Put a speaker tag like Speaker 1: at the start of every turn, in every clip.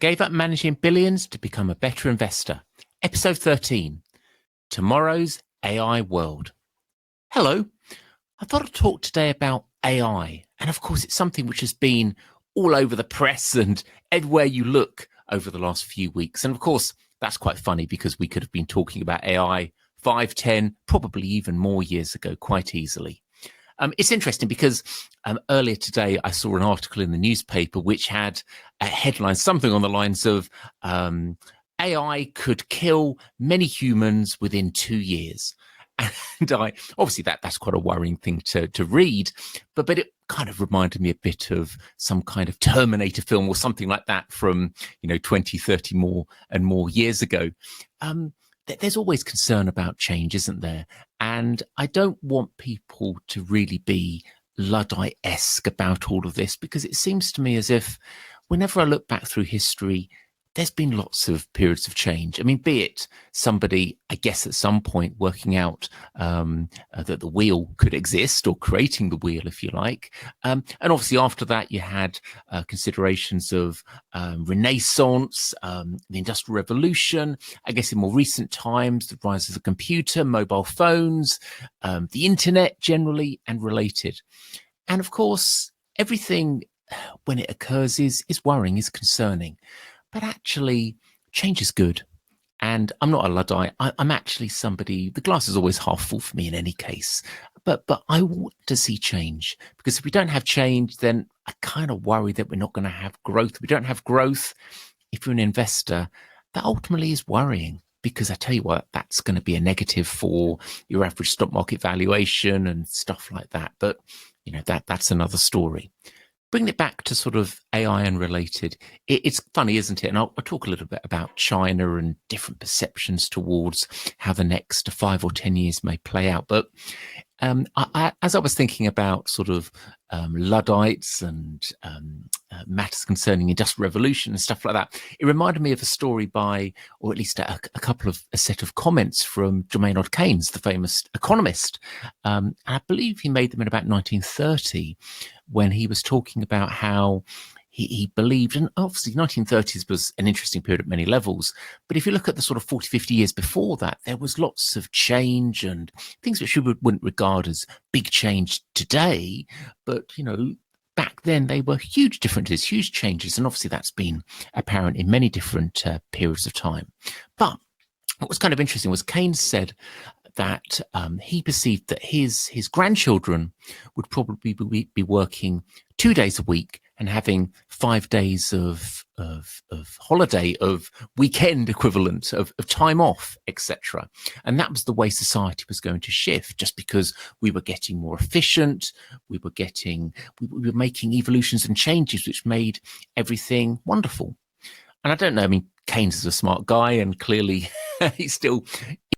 Speaker 1: gave up managing billions to become a better investor. Episode 13, Tomorrow's AI World. Hello, I thought I'd talk today about AI. And of course, it's something which has been all over the press and everywhere you look over the last few weeks. And of course, that's quite funny because we could have been talking about AI 5, 10, probably even more years ago quite easily. It's interesting because earlier today I saw an article in the newspaper which had a headline, something on the lines of AI could kill many humans within 2 years. And obviously that's quite a worrying thing to read, but it kind of reminded me a bit of some kind of Terminator film or something like that from 20, 30 more years ago. There's always concern about change, isn't there? And I don't want people to really be Luddite-esque about all of this, because it seems to me as if whenever I look back through history, there's been lots of periods of change. I mean, be it somebody, I guess, at some point working out that the wheel could exist, or creating the wheel, if you like. And obviously after that, you had considerations of Renaissance, the Industrial Revolution, I guess in more recent times, the rise of the computer, mobile phones, the internet generally, and related. And of course, everything when it occurs is worrying, is concerning. But actually, change is good. And I'm not a Luddite. I'm actually somebody, the glass is always half full for me in any case. But I want to see change, because if we don't have change, then I kind of worry that we're not going to have growth. If we don't have growth, if you're an investor, that ultimately is worrying, because I tell you what, that's going to be a negative for your average stock market valuation and stuff like that. But, that's another story. Bringing it back to sort of AI and related, it's funny, isn't it? And I'll talk a little bit about China and different perceptions towards how the next 5 or 10 years may play out. But as I was thinking about sort of Luddites and matters concerning Industrial Revolution and stuff like that, it reminded me of a story by, or at least a set of comments from Maynard Keynes, the famous economist. And I believe he made them in about 1930, when he was talking about how he believed, and obviously 1930s was an interesting period at many levels, but if you look at the sort of 40, 50 years before that, there was lots of change and things which you wouldn't regard as big change today, but, back then they were huge differences, huge changes, and obviously that's been apparent in many different periods of time. But what was kind of interesting was Keynes said that he perceived that his grandchildren would probably be working 2 days a week and having 5 days of holiday, of weekend equivalent, of time off, etc. And that was the way society was going to shift, just because we were getting more efficient, we were making evolutions and changes which made everything wonderful. And I don't know, I mean, Keynes is a smart guy, and clearly he's still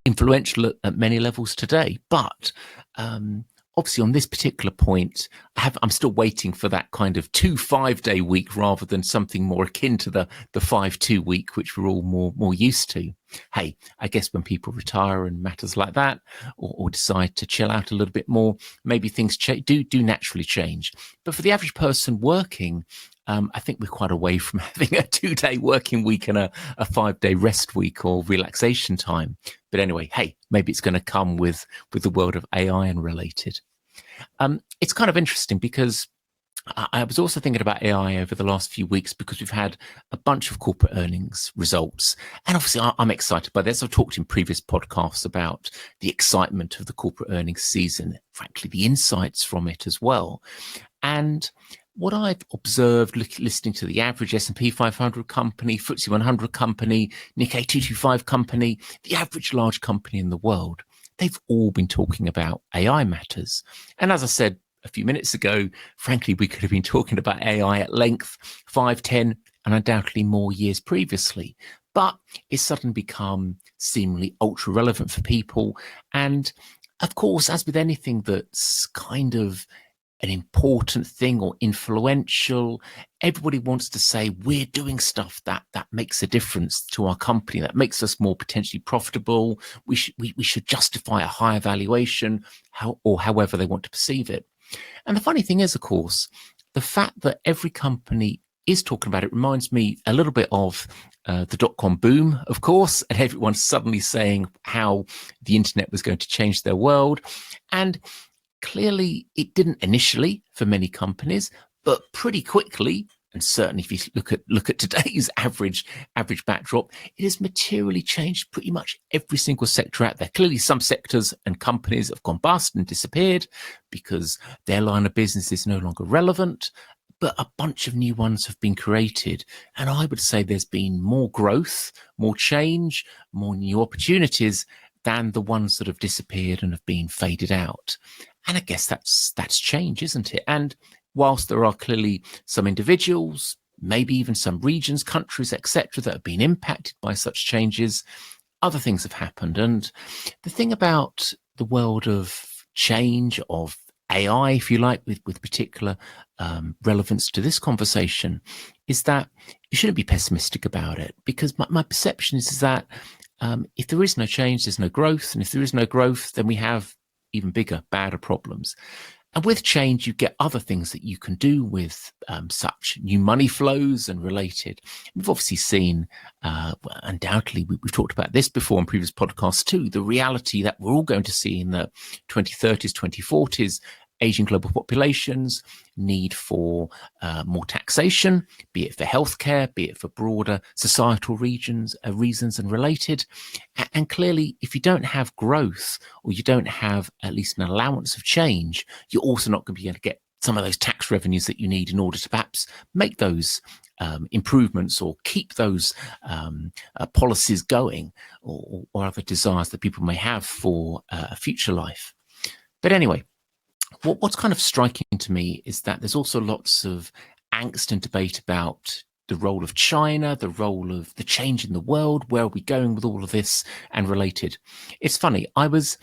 Speaker 1: influential at many levels today. But obviously on this particular point, I'm still waiting for that kind of 2 5-day week rather than something more akin to the 5-2 week, which we're all more used to. Hey, I guess when people retire and matters like that, or decide to chill out a little bit more, maybe things do naturally change. But for the average person working, I think we're quite away from having a 2-day working week and a 5-day rest week or relaxation time. But anyway, hey, maybe it's going to come with the world of AI and related. It's kind of interesting because I was also thinking about AI over the last few weeks, because we've had a bunch of corporate earnings results. And obviously I'm excited by this. I've talked in previous podcasts about the excitement of the corporate earnings season, frankly, the insights from it as well. And what I've observed listening to the average S&P 500 company, FTSE 100 company, Nikkei 225 company, the average large company in the world, they've all been talking about AI matters. And as I said a few minutes ago, frankly, we could have been talking about AI at length 5, 10, and undoubtedly more years previously. But it's suddenly become seemingly ultra relevant for people. And of course, as with anything that's kind of an important thing or influential, everybody wants to say we're doing stuff that makes a difference to our company, that makes us more potentially profitable. We should justify a higher valuation, or however they want to perceive it. And the funny thing is, of course, the fact that every company is talking about it reminds me a little bit of the dot-com boom, of course, and everyone suddenly saying how the internet was going to change their world. And clearly it didn't initially for many companies, but pretty quickly, and certainly if you look at today's average backdrop, it has materially changed pretty much every single sector out there. Clearly some sectors and companies have gone bust and disappeared because their line of business is no longer relevant, but a bunch of new ones have been created. And I would say there's been more growth, more change, more new opportunities than the ones that have disappeared and have been faded out. And I guess that's change, isn't it? And whilst there are clearly some individuals, maybe even some regions, countries, etc., that have been impacted by such changes, other things have happened. And the thing about the world of change, of AI, if you like, with particular relevance to this conversation, is that you shouldn't be pessimistic about it, because my perception is that if there is no change, there's no growth. And if there is no growth, then we have even bigger, badder problems. And with change, you get other things that you can do with such new money flows and related. We've obviously seen, undoubtedly, we've talked about this before in previous podcasts too, the reality that we're all going to see in the 2030s, 2040s, aging global populations, need for more taxation, be it for healthcare, be it for broader societal reasons and related. And clearly, if you don't have growth, or you don't have at least an allowance of change, you're also not going to be able to get some of those tax revenues that you need in order to perhaps make those improvements or keep those policies going, or other desires that people may have for a future life. But anyway, what's kind of striking to me is that there's also lots of angst and debate about the role of China, the role of the change in the world, where are we going with all of this and related. It's funny, I was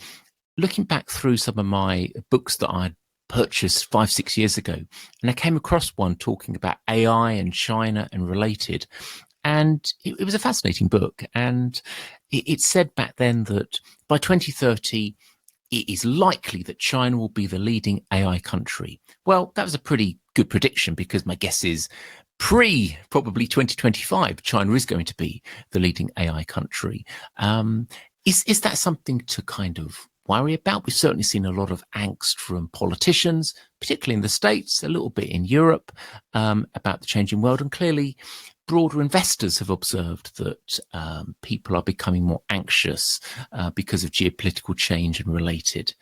Speaker 1: looking back through some of my books that I'd purchased 5-6 years ago, and I came across one talking about AI and China and related. And it was a fascinating book. And it said back then that by 2030, it is likely that China will be the leading AI country. Well, that was a pretty good prediction, because my guess is probably 2025, China is going to be the leading AI country. Is that something to kind of worry about? We've certainly seen a lot of angst from politicians, particularly in the States, a little bit in Europe, about the changing world. And clearly, broader investors have observed that people are becoming more anxious because of geopolitical change and related.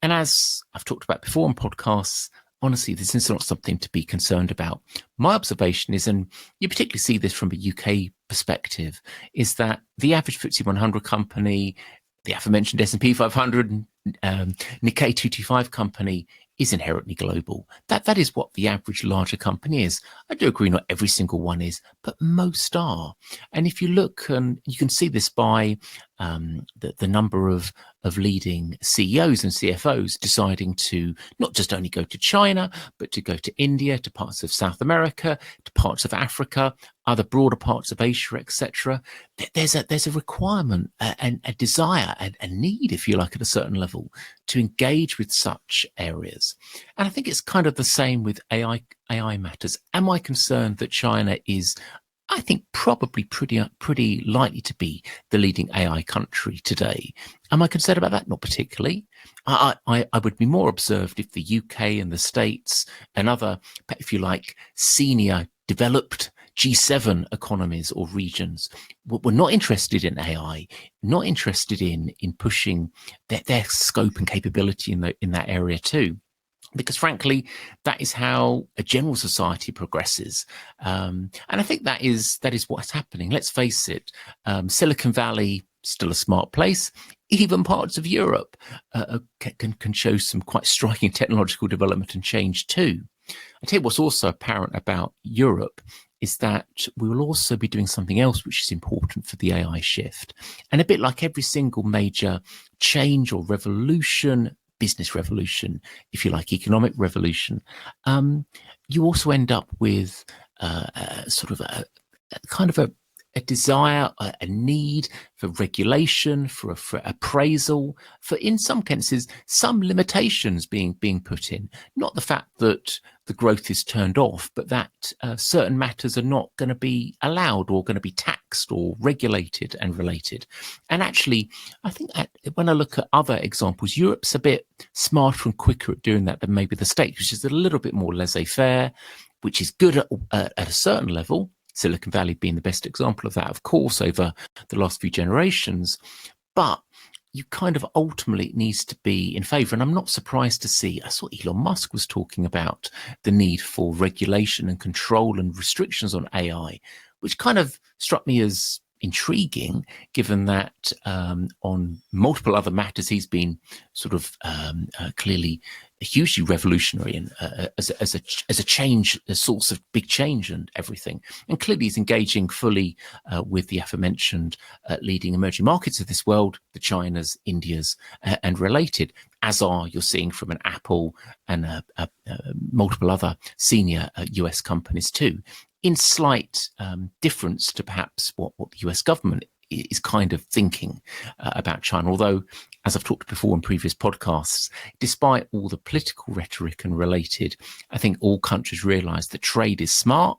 Speaker 1: And as I've talked about before on podcasts, honestly, this is not something to be concerned about. My observation is, and you particularly see this from a UK perspective, is that the average FTSE 100 company, the aforementioned S&P 500, Nikkei 225 company is inherently global. That is what the average larger company is. I do agree not every single one is, but most are. And if you look, and you can see this by the number of leading CEOs and CFOs deciding to not just only go to China, but to go to India, to parts of South America, to parts of Africa, other broader parts of Asia, etc. There's a requirement and a desire and a need, if you like, at a certain level to engage with such areas. And I think it's kind of the same with AI matters. Am I concerned that China is, I think, probably pretty likely to be the leading AI country today? Am I concerned about that? Not particularly. I would be more observed if the UK and the States and other, if you like, senior developed G7 economies or regions were not interested in AI, not interested in pushing their scope and capability in that area too. Because frankly, that is how a general society progresses. And I think that is what's happening. Let's face it, Silicon Valley, still a smart place. Even parts of Europe can show some quite striking technological development and change too. I tell you what's also apparent about Europe is that we will also be doing something else which is important for the AI shift. And a bit like every single major change or revolution, business revolution, if you like, economic revolution, you also end up with sort of a kind of a desire, a need for regulation, for appraisal, for in some cases some limitations being put in. Not the fact that the growth is turned off, but that certain matters are not going to be allowed or going to be taxed or regulated and related. And actually, I think that when I look at other examples, Europe's a bit smarter and quicker at doing that than maybe the States, which is a little bit more laissez-faire, which is good at a certain level. Silicon Valley being the best example of that, of course, over the last few generations. But you kind of ultimately needs to be in favor. And I'm not surprised to see, I saw Elon Musk was talking about the need for regulation and control and restrictions on AI, which kind of struck me as intriguing, given that on multiple other matters he's been sort of clearly hugely revolutionary and as a change, a source of big change and everything. And clearly he's engaging fully with the aforementioned leading emerging markets of this world, the Chinas, Indias, and related, as are you're seeing from an Apple and multiple other senior US companies too, in slight difference to perhaps what the US government is kind of thinking about China. Although, as I've talked before in previous podcasts, despite all the political rhetoric and related, I think all countries realize that trade is smart.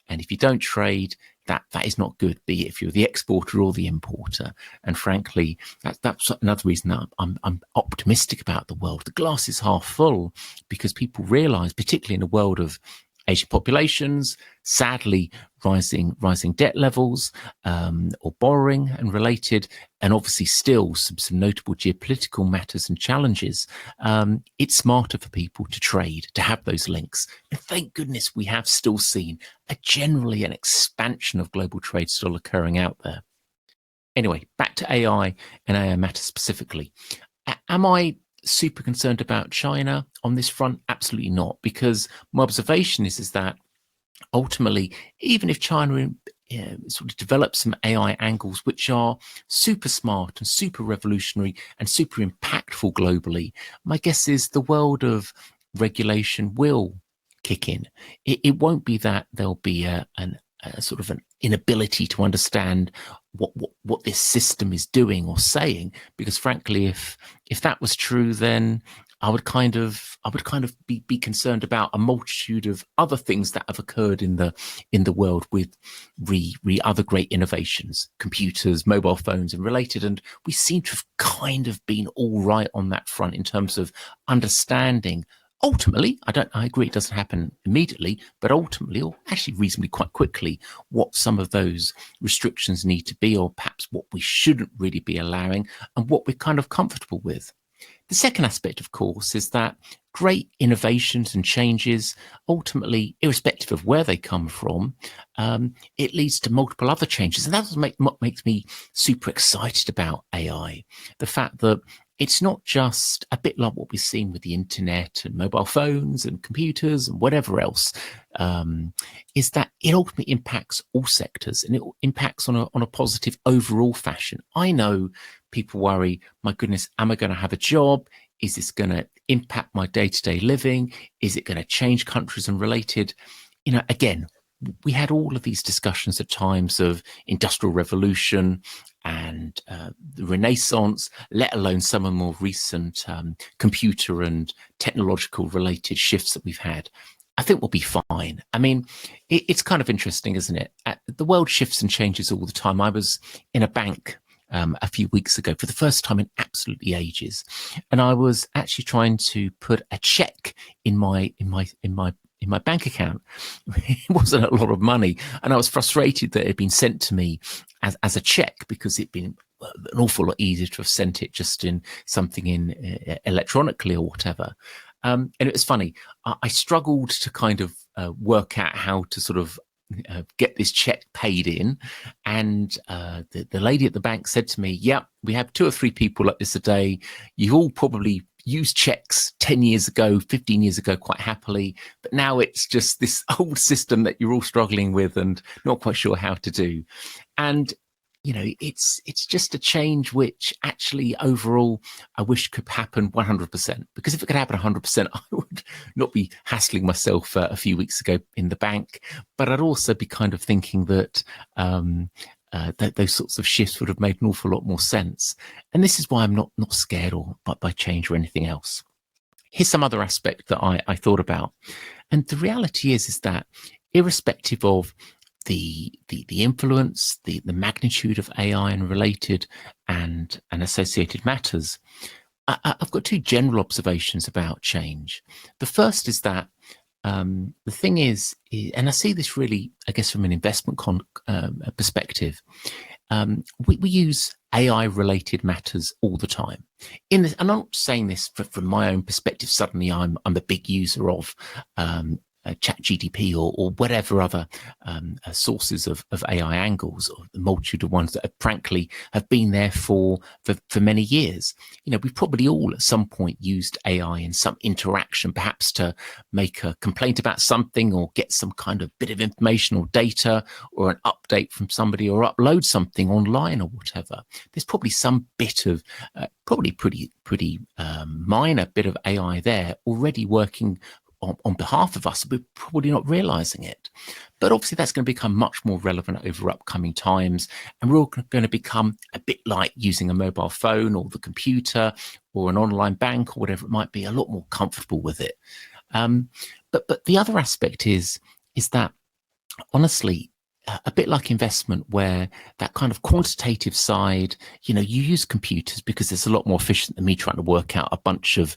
Speaker 1: And if you don't trade, that is not good, be it if you're the exporter or the importer. And frankly, that's another reason that I'm optimistic about the world. The glass is half full because people realize, particularly in a world of Asian populations, sadly rising debt levels or borrowing and related, and obviously still some notable geopolitical matters and challenges, it's smarter for people to trade, to have those links. And thank goodness we have still seen generally an expansion of global trade still occurring out there. Anyway, back to AI and AI matters specifically. Am I super concerned about China on this front? Absolutely not, because my observation is that ultimately, even if China sort of develops some AI angles which are super smart and super revolutionary and super impactful globally, my guess is the world of regulation will kick in. It won't be that there'll be a sort of an inability to understand what this system is doing or saying, because frankly, if that was true, then I would kind of be concerned about a multitude of other things that have occurred in the world with other great innovations, computers, mobile phones, and related. And we seem to have kind of been all right on that front in terms of understanding. Ultimately, I agree it doesn't happen immediately, but ultimately, or actually reasonably quite quickly, what some of those restrictions need to be, or perhaps what we shouldn't really be allowing, and what we're kind of comfortable with. The second aspect, of course, is that great innovations and changes, ultimately, irrespective of where they come from, it leads to multiple other changes. And that's what makes me super excited about AI. The fact that it's not just a bit like what we've seen with the internet and mobile phones and computers and whatever else, is that it ultimately impacts all sectors, and it impacts on a positive overall fashion. I know people worry, my goodness, am I going to have a job? Is this going to impact my day-to-day living? Is it going to change countries and related? Again, we had all of these discussions at times of industrial revolution and the Renaissance, let alone some of the more recent computer and technological related shifts that we've had. I think we'll be fine. I mean, it's kind of interesting, isn't it? The world shifts and changes all the time. I was in a bank a few weeks ago for the first time in absolutely ages, and I was actually trying to put a check in my bank account. It wasn't a lot of money, and I was frustrated that it had been sent to me as a check, because it'd been an awful lot easier to have sent it just in something in electronically or whatever. And it was funny. I struggled to kind of work out how to sort of get this check paid in, and the lady at the bank said to me, "Yeah, we have 2 or 3 people like this a day. You've all probably used checks 10 years ago, 15 years ago quite happily, but now it's just this old system that you're all struggling with and not quite sure how to do." And it's just a change which actually overall I wish could happen 100%, because if it could happen 100%, I would not be hassling myself a few weeks ago in the bank, but I'd also be kind of thinking that that those sorts of shifts would have made an awful lot more sense. And this is why I'm not scared or by change or anything else. Here's some other aspect that I thought about. And the reality is that irrespective of the influence, the magnitude of AI and related and associated matters, I've got two general observations about change. The first is that the thing is, and I see this really, I guess, from an investment perspective, we use AI-related matters all the time. And I'm not saying this from my own perspective. Suddenly, I'm a big user of ChatGPT or whatever other sources of AI angles, or the multitude of ones that frankly have been there for many years. We've probably all at some point used AI in some interaction, perhaps to make a complaint about something or get some kind of bit of information or data or an update from somebody or upload something online or whatever. There's probably some bit of probably pretty minor bit of AI there already working on behalf of us. We're probably not realizing it. But obviously that's going to become much more relevant over upcoming times. And we're all going to become a bit like using a mobile phone or the computer or an online bank or whatever it might be, a lot more comfortable with it. But the other aspect is that, honestly, a bit like investment, where that kind of quantitative side, you use computers because it's a lot more efficient than me trying to work out a bunch of,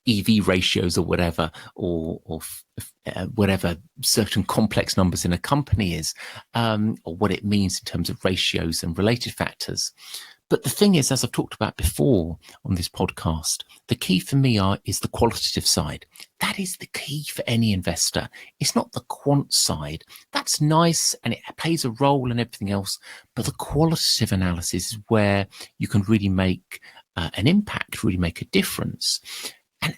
Speaker 1: EV ratios or whatever, or whatever certain complex numbers in a company is, or what it means in terms of ratios and related factors. But the thing is, as I've talked about before on this podcast, the key for me is the qualitative side. That is the key for any investor. It's not the quant side. That's nice and it plays a role and everything else. But the qualitative analysis is where you can really make an impact, really make a difference.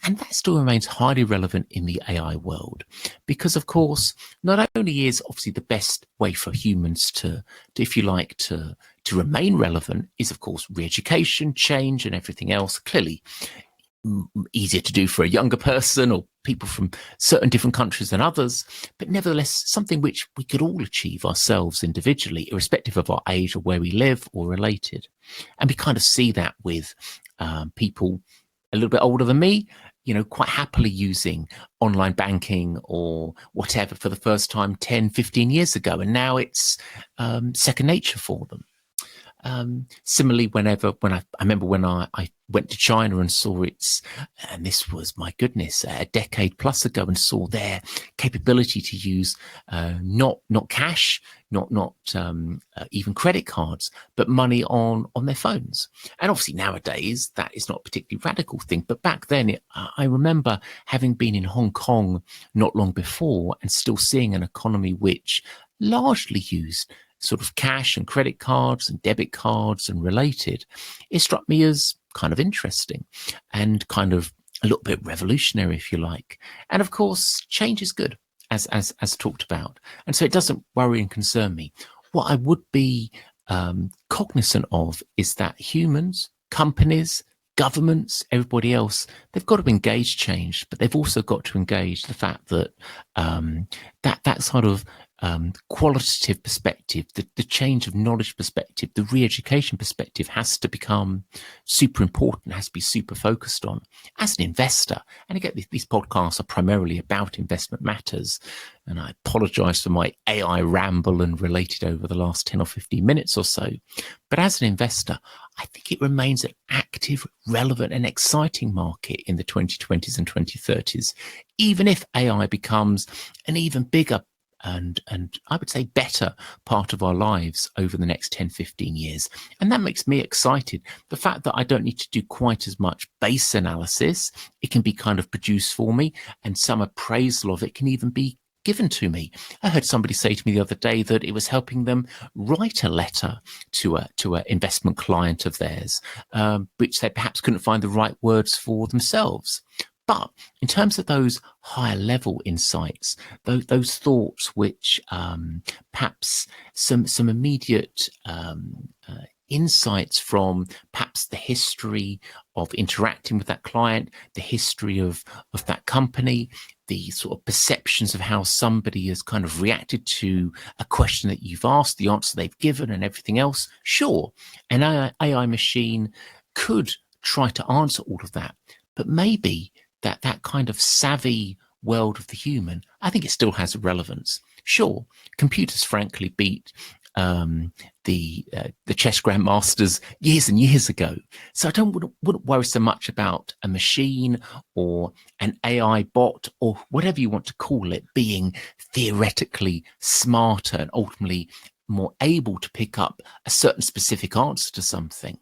Speaker 1: And that still remains highly relevant in the AI world, because, of course, not only is obviously the best way for humans to if you like, to remain relevant is, of course, re-education, change, and everything else. Clearly easier to do for a younger person or people from certain different countries than others, but nevertheless something which we could all achieve ourselves individually, irrespective of our age or where we live or related. And we kind of see that with people a little bit older than me, quite happily using online banking or whatever for the first time 10, 15 years ago. And now it's second nature for them. Similarly, when I remember when I went to China and saw and this was, my goodness, a decade plus ago, and saw their capability to use not cash, not even credit cards, but money on their phones. And obviously nowadays that is not a particularly radical thing, but back then I remember having been in Hong Kong not long before and still seeing an economy which largely used sort of cash and credit cards and debit cards and related. It struck me as kind of interesting and kind of a little bit revolutionary, if you like. And of course, change is good, as talked about. And so it doesn't worry and concern me. What I would be cognizant of is that humans, companies, governments, everybody else, they've got to engage change, but they've also got to engage the fact that that sort of qualitative perspective, the change of knowledge perspective, the re-education perspective has to become super important, has to be super focused on. As an investor, and again, these podcasts are primarily about investment matters, and I apologize for my AI ramble and related over the last 10 or 15 minutes or so, but as an investor, I think it remains an active, relevant and exciting market in the 2020s and 2030s, even if AI becomes an even bigger and I would say better part of our lives over the next 10, 15 years. And that makes me excited. The fact that I don't need to do quite as much base analysis, it can be kind of produced for me, and some appraisal of it can even be given to me. I heard somebody say to me the other day that it was helping them write a letter to an investment client of theirs, which they perhaps couldn't find the right words for themselves. But in terms of those higher level insights, those thoughts which perhaps some immediate insights from perhaps the history of interacting with that client, the history of that company, the sort of perceptions of how somebody has kind of reacted to a question that you've asked, the answer they've given and everything else. Sure, an AI machine could try to answer all of that, but maybe that kind of savvy world of the human, I think it still has relevance. Sure, computers frankly beat the chess grandmasters years and years ago. So I wouldn't worry so much about a machine or an AI bot or whatever you want to call it being theoretically smarter and ultimately more able to pick up a certain specific answer to something.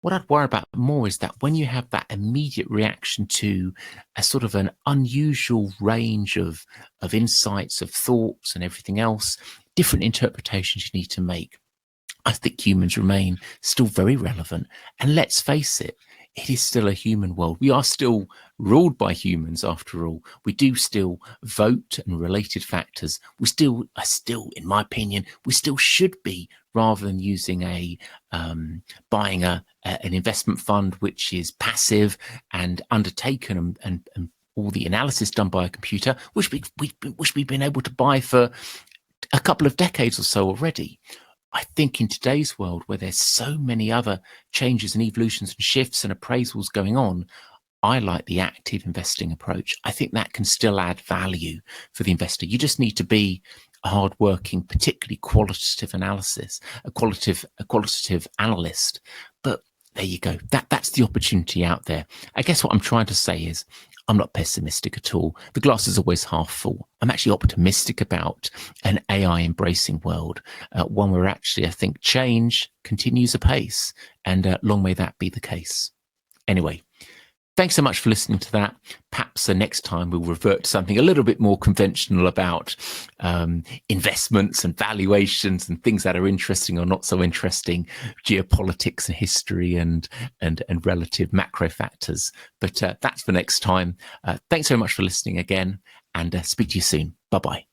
Speaker 1: What I'd worry about more is that when you have that immediate reaction to a sort of an unusual range of insights, of thoughts and everything else, different interpretations you need to make, I think humans remain still very relevant. And let's face it, it is still a human world. We are still ruled by humans after all. We do still vote and related factors. We still, in my opinion, we still should be, rather than using buying an investment fund which is passive and undertaken and all the analysis done by a computer, which we've been able to buy for a couple of decades or so already. I think in today's world, where there's so many other changes and evolutions and shifts and appraisals going on, I like the active investing approach. I think that can still add value for the investor. You just need to be a hardworking, particularly qualitative analyst. But there you go. That's the opportunity out there. I guess what I'm trying to say is I'm not pessimistic at all. The glass is always half full. I'm actually optimistic about an AI embracing world, one where actually I think change continues apace, and long may that be the case. Anyway, thanks so much for listening to that. Perhaps the next time we'll revert to something a little bit more conventional about investments and valuations and things that are interesting or not so interesting, geopolitics and history and relative macro factors. But that's for next time. Thanks so much for listening again, and speak to you soon. Bye-bye.